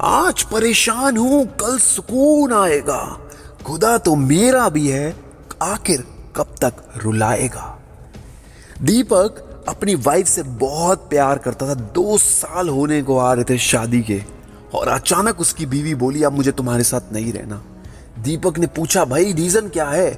आज परेशान हूं, कल सुकून आएगा। खुदा तो मेरा भी है, आखिर कब तक रुलाएगा। दीपक अपनी वाइफ से बहुत प्यार करता था। 2 साल होने को आ रहे थे शादी के, और अचानक उसकी बीवी बोली अब मुझे तुम्हारे साथ नहीं रहना। दीपक ने पूछा भाई रीजन क्या है?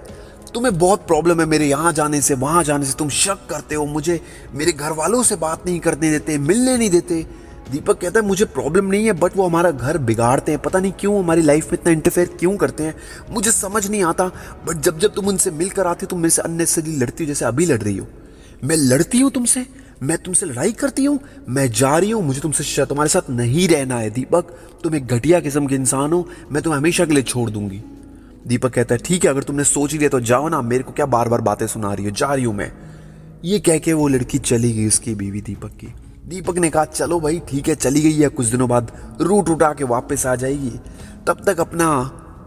तुम्हें बहुत प्रॉब्लम है मेरे यहाँ जाने से वहां जाने से, तुम शक करते हो मुझे, मेरे घर वालों से बात नहीं करने देते, मिलने नहीं देते। दीपक कहता है मुझे प्रॉब्लम नहीं है, बट वो हमारा घर बिगाड़ते हैं, पता नहीं क्यों हमारी लाइफ में इतना इंटरफेयर क्यों करते हैं, मुझे समझ नहीं आता। बट जब जब तुम उनसे मिलकर आती हो तुम मेरे से अननेसेसरी लड़ती हो, जैसे अभी लड़ रही हो। मैं लड़ती हूँ तुमसे, मैं तुमसे लड़ाई करती हूँ, मैं जा रही हूँ, मुझे तुमसे तुम्हारे साथ नहीं रहना है दीपक, तुम एक घटिया किस्म के इंसान हो, मैं तुम्हें हमेशा के लिए छोड़ दूंगी। दीपक कहता है ठीक है अगर तुमने सोच लिया तो जाओ ना, मेरे को क्या बार बार बातें सुना रही हो, जा रही हूं मैं। ये कह के वो लड़की चली गई, उसकी बीवी दीपक की। दीपक ने कहा चलो भाई ठीक है, चली गई है, कुछ दिनों बाद रूट उठा के वापस आ जाएगी, तब तक अपना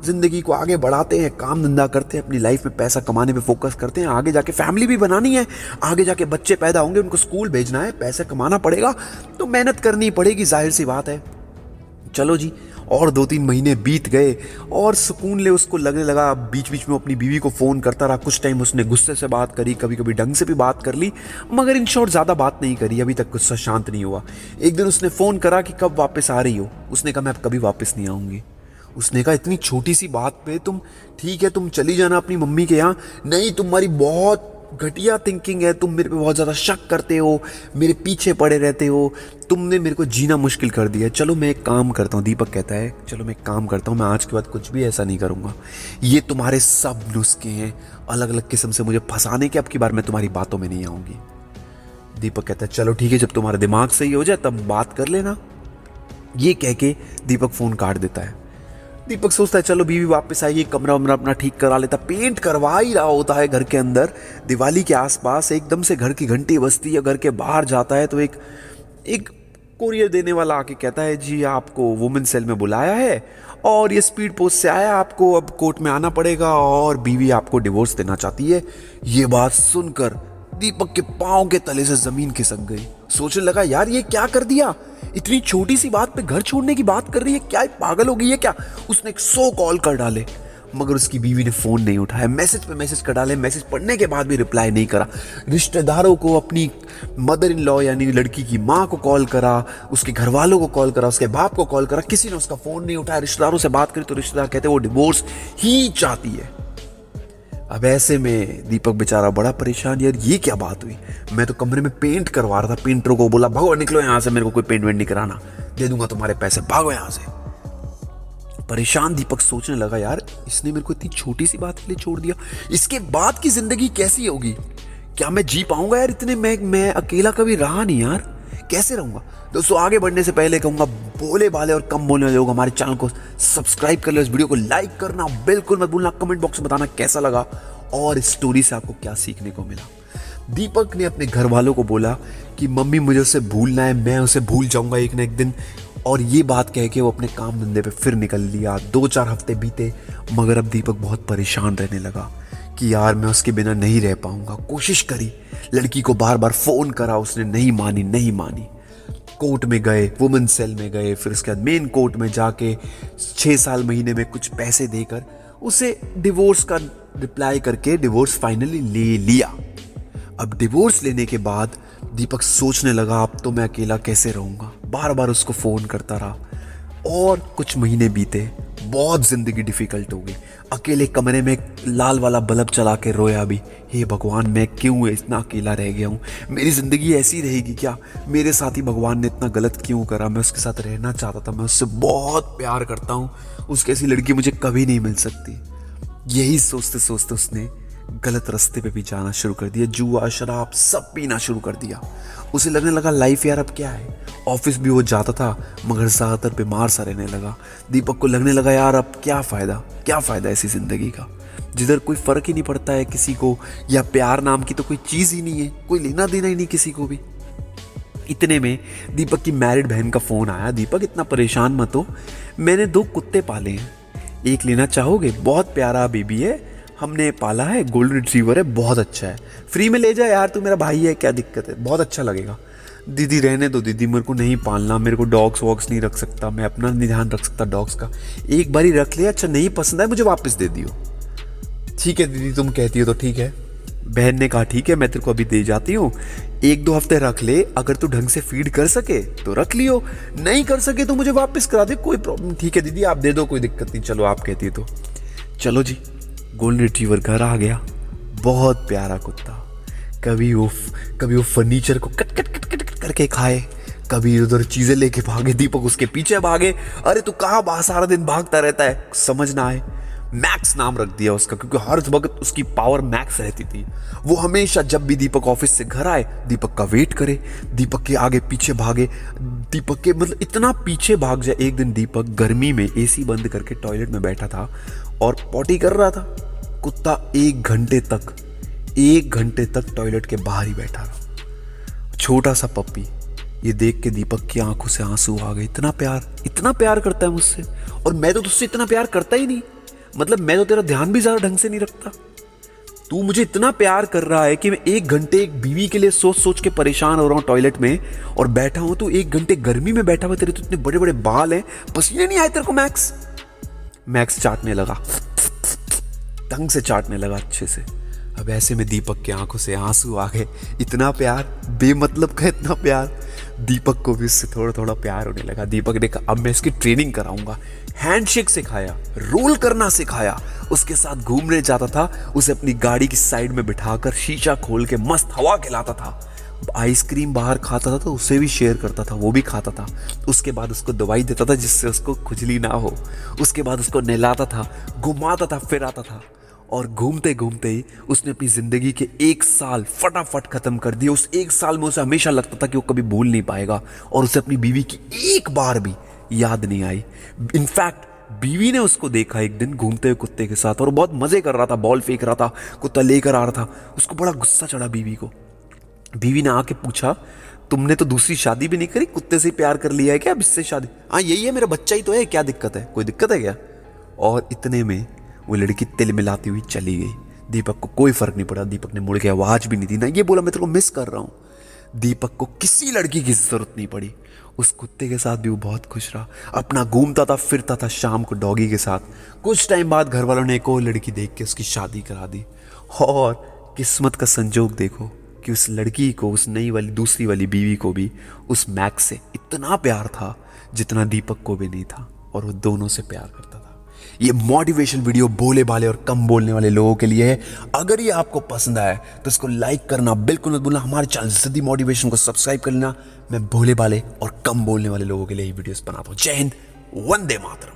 जिंदगी को आगे बढ़ाते हैं, काम धंधा करते हैं, अपनी लाइफ में पैसा कमाने पे फोकस करते हैं, आगे जाके फैमिली भी बनानी है, आगे जाके बच्चे पैदा होंगे, उनको स्कूल भेजना है, पैसे कमाना पड़ेगा, तो मेहनत करनी पड़ेगी, जाहिर सी बात है। चलो जी, और 2-3 महीने बीत गए और सुकून ले उसको लगने लगा। बीच बीच में अपनी बीवी को फ़ोन करता रहा, कुछ टाइम उसने गुस्से से बात करी, कभी कभी ढंग से भी बात कर ली, मगर इन शॉर्ट ज़्यादा बात नहीं करी, अभी तक गुस्सा शांत नहीं हुआ। एक दिन उसने फ़ोन करा कि कब वापस आ रही हो? उसने कहा मैं अब कभी वापस नहीं आऊँगी। उसने कहा इतनी छोटी सी बात पे तुम, ठीक है तुम चली जाना अपनी मम्मी के यहाँ, नहीं तुम्हारी बहुत घटिया थिंकिंग है, तुम मेरे पे बहुत ज़्यादा शक करते हो, मेरे पीछे पड़े रहते हो, तुमने मेरे को जीना मुश्किल कर दिया है। चलो मैं एक काम करता हूँ, दीपक कहता है चलो मैं एक काम करता हूँ, मैं आज के बाद कुछ भी ऐसा नहीं करूँगा, ये तुम्हारे सब नुस्खे हैं अलग अलग किस्म से मुझे फंसाने के, अब की बार मैं तुम्हारी बातों में नहीं आऊँगी। दीपक कहता है चलो ठीक है, जब तुम्हारा दिमाग सही हो जाए तब बात कर लेना। ये कह के दीपक फ़ोन काट देता है। दीपक सोचता है चलो बीवी वापस आएगी, कमरा वमरा अपना ठीक करा लेता, पेंट करवा ही रहा होता है घर के अंदर। दिवाली के आसपास एकदम से घर की घंटी बजती है, घर के बाहर जाता है तो एक कोरियर देने वाला आके कहता है जी आपको वुमेन सेल में बुलाया है और ये स्पीड पोस्ट से आया, आपको अब कोर्ट में आना पड़ेगा और बीवी आपको डिवोर्स देना चाहती है। ये बात सुनकर दीपक के पांव के तले से जमीन खिसक गई। सोचने लगा यार ये क्या कर दिया, इतनी छोटी सी बात पे घर छोड़ने की बात कर रही है, क्या पागल हो गई है क्या? उसने 100 कॉल कर डाले मगर उसकी बीवी ने फोन नहीं उठाया, मैसेज पे मैसेज कर डाले, मैसेज पढ़ने के बाद भी रिप्लाई नहीं करा। रिश्तेदारों को, अपनी मदर इन लॉ यानी लड़की की माँ को कॉल करा, उसके घर वालों को कॉल करा, उसके बाप को कॉल करा, किसी ने उसका फोन नहीं उठाया। रिश्तेदारों से बात करी तो रिश्तेदार कहते वो डिवोर्स ही चाहती है। अब ऐसे में दीपक बेचारा बड़ा परेशान, यार ये क्या बात हुई, मैं तो कमरे में पेंट करवा रहा था, पेंटरों को बोला भागो निकलो यहाँ से, मेरे को कोई पेंट वेंट नहीं कराना, दे दूंगा तुम्हारे पैसे, भागो यहाँ से। परेशान दीपक सोचने लगा यार इसने मेरे को इतनी छोटी सी बात के लिए छोड़ दिया, इसके बाद की जिंदगी कैसी होगी, क्या मैं जी पाऊंगा यार इतने, मैं अकेला कभी रहा नहीं यार, कैसे रहूंगा। दोस्तों आगे बढ़ने से पहले कहूंगा बोले भाले और कम बोलने वाले लोग हमारे चैनल को सब्सक्राइब कर लो, इस वीडियो को लाइक करना बिल्कुल मत भूलना, कमेंट बॉक्स में बताना कैसा लगा और इस स्टोरी से आपको क्या सीखने को मिला। दीपक ने अपने घर वालों को बोला कि मम्मी मुझे उसे भूलना है, मैं उसे भूल जाऊंगा एक ना एक दिन, और ये बात कह के वो अपने काम धंधे पे फिर निकल लिया। 2-4 हफ्ते बीते मगर अब दीपक बहुत परेशान रहने लगा कि यार मैं उसके बिना नहीं रह पाऊंगा। कोशिश करी, लड़की को बार बार फोन करा, उसने नहीं मानी। कोर्ट में गए, वुमेन सेल में गए, फिर उसके बाद मेन कोर्ट में जाके 6 साल महीने में कुछ पैसे देकर उसे डिवोर्स का रिप्लाई करके डिवोर्स फाइनली ले लिया। अब डिवोर्स लेने के बाद दीपक सोचने लगा अब तो मैं अकेला कैसे रहूंगा, बार बार उसको फोन करता रहा और कुछ महीने बीते, बहुत जिंदगी डिफिकल्ट हो गई। अकेले कमरे में लाल वाला बल्ब चला के रोया भी, हे भगवान मैं क्यों इतना अकेला रह गया हूँ, मेरी जिंदगी ऐसी रहेगी क्या, मेरे साथ ही भगवान ने इतना गलत क्यों करा, मैं उसके साथ रहना चाहता था, मैं उससे बहुत प्यार करता हूँ, उसकी ऐसी लड़की मुझे कभी नहीं मिल सकती। यही सोचते सोचते उसने गलत रास्ते पे भी जाना शुरू कर दिया, जुआ शराब सब पीना शुरू कर दिया। उसे लगने लगा लाइफ यार अब क्या है, ऑफिस भी वो जाता था मगर ज़्यादातर बीमार सा रहने लगा। दीपक को लगने लगा यार अब क्या फ़ायदा ऐसी ज़िंदगी का जिधर कोई फ़र्क ही नहीं पड़ता है किसी को, या प्यार नाम की तो कोई चीज़ ही नहीं है, कोई लेना देना ही नहीं किसी को भी। इतने में दीपक की मैरिड बहन का फ़ोन आया, दीपक इतना परेशान मत हो, मैंने 2 कुत्ते पाले हैं, एक लेना चाहोगे, बहुत प्यारा बेबी है, हमने पाला है, गोल्डन रिट्रीवर है, बहुत अच्छा है, फ्री में ले जा यार, तू मेरा भाई है, क्या दिक्कत है, बहुत अच्छा लगेगा। दीदी रहने दो दीदी, मेरे को नहीं पालना, मेरे को डॉग्स वॉग्स नहीं रख सकता, मैं अपना नहीं ध्यान रख सकता डॉग्स का। एक बारी रख लिया, अच्छा नहीं पसंद आए मुझे वापस दे दियो। ठीक है दीदी तुम कहती हो तो ठीक है। बहन ने कहा ठीक है मैं तेरे को अभी दे जाती हूँ, 1-2 हफ्ते रख ले, अगर तू ढंग से फीड कर सके तो रख लियो, नहीं कर सके तो मुझे वापस करा दे, कोई प्रॉब्लम। ठीक है दीदी आप दे दो, कोई दिक्कत नहीं, चलो आप कहती है तो। चलो जी, गोल्डन रिट्रीवर घर आ गया। बहुत प्यारा कुत्ता, कभी वो फर्नीचर को cut cut cut cut cut करके खाए, कभी उधर चीजें लेके भागे, दीपक उसके पीछे भागे। अरे तू कहाँ सारा दिन भागता रहता है, समझ ना आए। मैक्स नाम रख दिया उसका, क्योंकि हर वक्त उसकी पावर मैक्स रहती थी। वो हमेशा जब भी दीपक ऑफिस से घर आए, दीपक का वेट करे, दीपक के आगे पीछे भागे, दीपक के मतलब इतना पीछे भाग जाए। एक दिन दीपक गर्मी में एसी बंद करके टॉयलेट में बैठा था और पॉटी कर रहा था। कुत्ता 1 घंटे तक टॉयलेट के बाहर ही बैठा रहा। छोटा सा पप्पी, ये देख के दीपक की आंखों से आंसू आ गए। इतना प्यार करता है मुझसे, और मैं तो तुझसे इतना प्यार करता ही नहीं। मतलब मैं तो तेरा ध्यान भी ज्यादा ढंग से नहीं रखता। तू मुझे इतना प्यार कर रहा है कि मैं 1 घंटे एक बीवी के लिए सोच सोच के परेशान हो रहा हूँ टॉयलेट में, और बैठा हूं तू 1 घंटे गर्मी में बैठा हुआ, तेरे तो इतने बड़े बड़े बाल हैं, पसीने नहीं आए तेरे को। मैक्स चाटने लगा, ढंग से चाटने लगा अच्छे से। अब ऐसे में दीपक की आंखों से आंसू आ गए। इतना प्यार, बेमतलब का इतना प्यार। दीपक को भी उससे थोड़ा थोड़ा प्यार होने लगा। दीपक ने कहा अब मैं इसकी ट्रेनिंग कराऊंगा। हैंडशेक सिखाया, रोल करना सिखाया, उसके साथ घूमने जाता था, उसे अपनी गाड़ी की साइड में बिठाकर शीशा खोल के मस्त हवा खिलाता था। आइसक्रीम बाहर खाता था तो उसे भी शेयर करता था, वो भी खाता था। उसके बाद उसको दवाई देता था जिससे उसको खुजली ना हो। उसके बाद उसको नहलाता था, घुमाता था, फिराता था। और घूमते घूमते ही उसने अपनी जिंदगी के 1 साल फटाफट खत्म कर दिए। उस 1 साल में उसे हमेशा लगता था कि वो कभी भूल नहीं पाएगा, और उसे अपनी बीवी की एक बार भी याद नहीं आई। इनफैक्ट बीवी ने उसको देखा एक दिन घूमते हुए कुत्ते के साथ, और बहुत मजे कर रहा था, बॉल फेंक रहा था, कुत्ता लेकर आ रहा था। उसको बड़ा गुस्सा चढ़ा बीवी को। बीवी ने आके पूछा तुमने तो दूसरी शादी भी नहीं करी, कुत्ते से प्यार कर लिया है क्या, अब इससे शादी? हाँ यही है, मेरा बच्चा ही तो है, क्या दिक्कत है, कोई दिक्कत है क्या? और इतने में वो लड़की तिल मिलाती हुई चली गई। दीपक को कोई फर्क नहीं पड़ा, दीपक ने मुड़ के आवाज भी नहीं दी, ना ये बोला मैं तेरे को मिस कर रहा हूं। दीपक को किसी लड़की की जरूरत नहीं पड़ी। उस कुत्ते के साथ भी वो बहुत खुश रहा, अपना घूमता था, फिरता था शाम को डॉगी के साथ। कुछ टाइम बाद घर वालों ने एक और लड़की देख के उसकी शादी करा दी। और किस्मत का संजोग देखो कि उस लड़की को, उस नई वाली दूसरी वाली बीवी को भी उस मैक्स से इतना प्यार था जितना दीपक को भी नहीं था, और वो दोनों से प्यार करता था। ये मोटिवेशन वीडियो भोले भाले और कम बोलने वाले लोगों के लिए है। अगर ये आपको पसंद आया तो इसको लाइक करना बिल्कुल मत भूलना। हमारे चैनल सिद्धि मोटिवेशन को सब्सक्राइब कर लेना। मैं भोले भाले और कम बोलने वाले लोगों के लिए ये वीडियोस बनाता हूं। जय हिंद, वंदे मातरम।